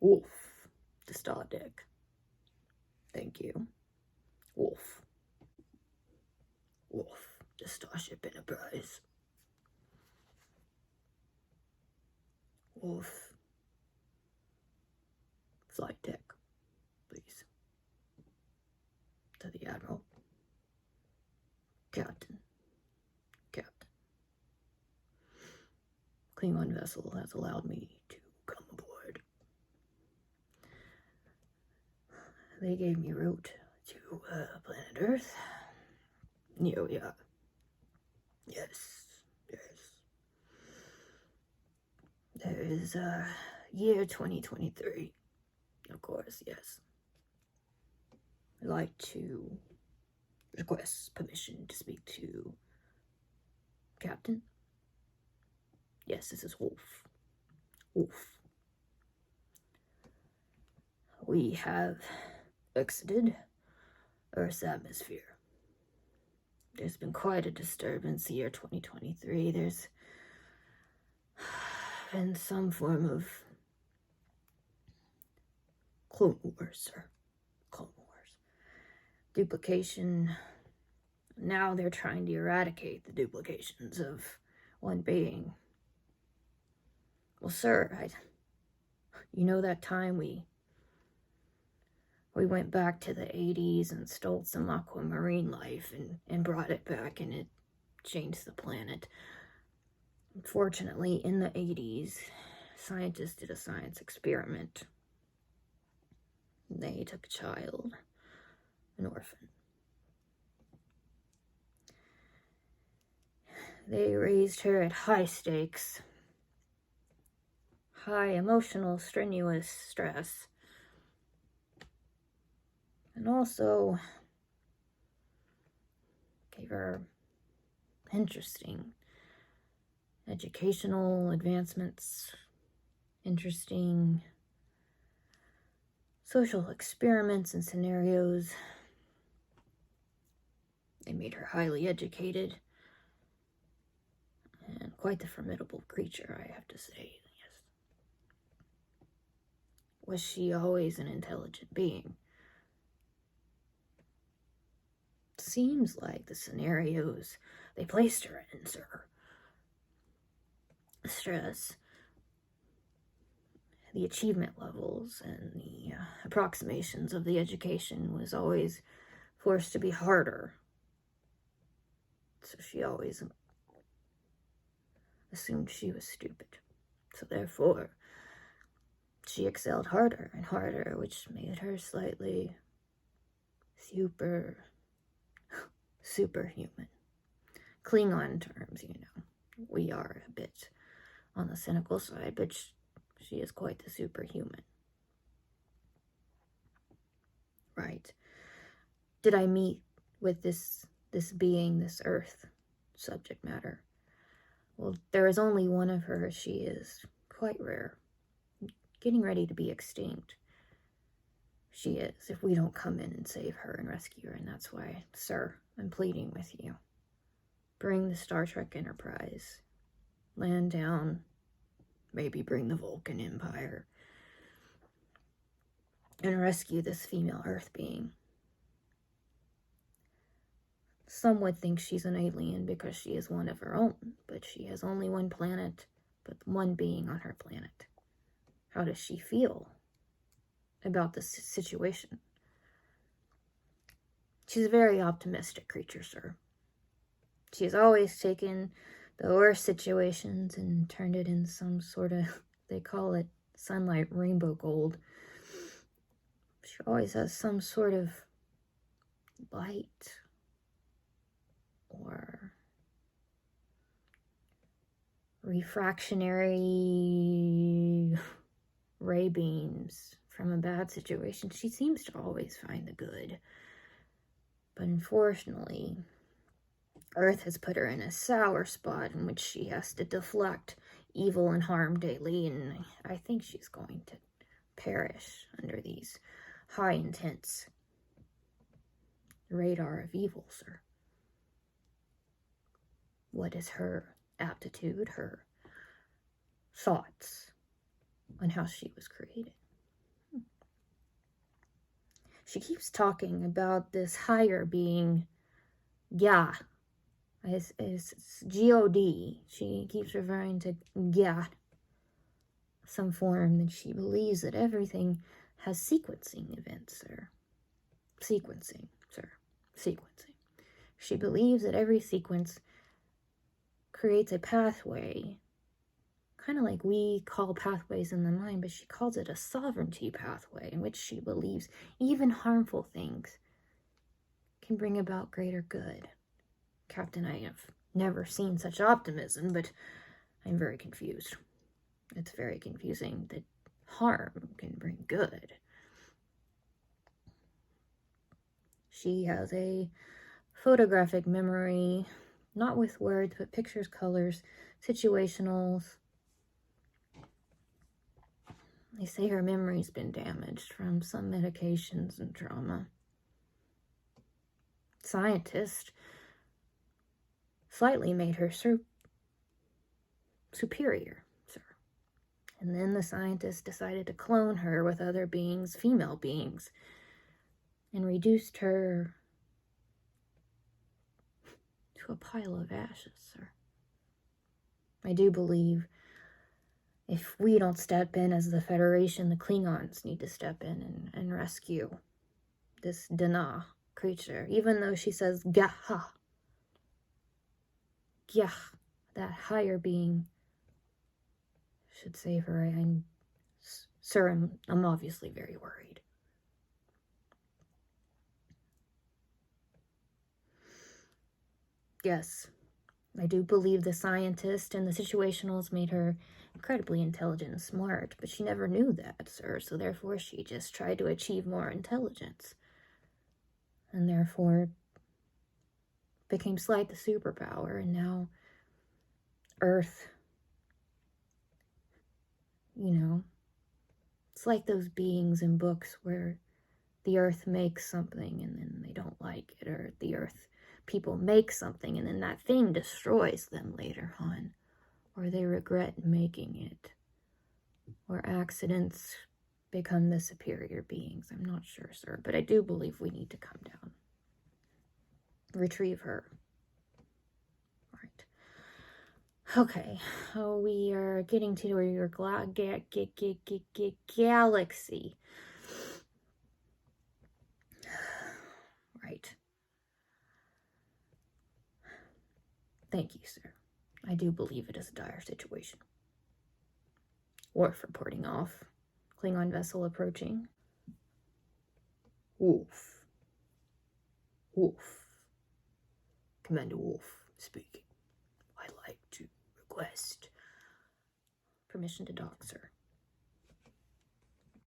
Wolf, the star deck. Thank you. Wolf. Wolf, the Starship Enterprise. Wolf. Flight deck, please. To the Admiral. Captain. Captain. Klingon vessel has allowed me to come aboard. They gave me route to planet Earth. Oh, yeah. Yes. There is year 2023. Of course, yes. I'd like to request permission to speak to Captain. Yes, this is Wolf. Wolf. We have exited Earth's atmosphere. There's been quite a disturbance year 2023. There's been some form of Clone Wars, sir. Clone Wars. Duplication. Now they're trying to eradicate the duplications of one being. Well, sir, you know that time we went back to the 80s and stole some aquamarine life and brought it back, and it changed the planet. Unfortunately, in the 80s, scientists did a science experiment. They took a child, an orphan. They raised her at high stakes, high emotional, strenuous stress. And also gave her interesting educational advancements, interesting social experiments and scenarios. They made her highly educated and quite the formidable creature, I have to say. Yes. Was she always an intelligent being? Seems like the scenarios they placed her in, sir. The stress, the achievement levels, and the approximations of the education was always forced to be harder. So she always assumed she was stupid. So therefore, she excelled harder and harder, which made her slightly superhuman. Klingon terms, you know. We are a bit on the cynical side, but she is quite the superhuman. Right. Did I meet with this being, this Earth subject matter? Well, there is only one of her. She is quite rare, getting ready to be extinct. She is, if we don't come in and save her and rescue her. And that's why, sir, I'm pleading with you. Bring the Star Trek Enterprise. Land down. Maybe bring the Vulcan Empire. And rescue this female Earth being. Some would think she's an alien because she is one of her own. But she has only one planet, but one being on her planet. How does she feel about this situation? She's a very optimistic creature, sir. She has always taken the worst situations and turned it in some sort of, they call it sunlight rainbow gold. She always has some sort of light or refractionary ray beams from a bad situation. She seems to always find the good. But unfortunately, Earth has put her in a sour spot in which she has to deflect evil and harm daily, and I think she's going to perish under these high intense radar of evil, sir. What is her aptitude, her thoughts on how she was created? She keeps talking about this higher being, Gya. It's G-O-D. She keeps referring to Gya, some form that she believes that everything has sequencing events, or sequencing, sir. Sequencing. She believes that every sequence creates a pathway, kind of like we call pathways in the mind, but she calls it a sovereignty pathway, in which she believes even harmful things can bring about greater good. Captain, I have never seen such optimism, but I'm very confused. It's very confusing that harm can bring good. She has a photographic memory, not with words, but pictures, colors, situationals. They say her memory's been damaged from some medications and trauma. Scientists slightly made her superior, sir. And then the scientists decided to clone her with other beings, female beings, and reduced her to a pile of ashes, sir. I do believe if we don't step in as the Federation, the Klingons need to step in and rescue this Dana creature, even though she says Gaha. Yeah, that higher being should save her. Sir, I'm obviously very worried. Yes, I do believe the scientist and the situationals made her incredibly intelligent and smart, but she never knew that, sir, so therefore she just tried to achieve more intelligence. And therefore became slight the superpower, and now Earth, it's like those beings in books where the Earth makes something and then they don't like it, or the Earth people make something and then that thing destroys them later on, or they regret making it, or accidents become the superior beings. I'm not sure, sir, but I do believe we need to come down. Retrieve her. Right. Okay, we are getting to your galaxy. Right. Thank you, sir. I do believe it is a dire situation. Warf reporting off. Klingon vessel approaching. Wolf. Wolf. Commander Wolf speaking. I'd like to request permission to dock, sir.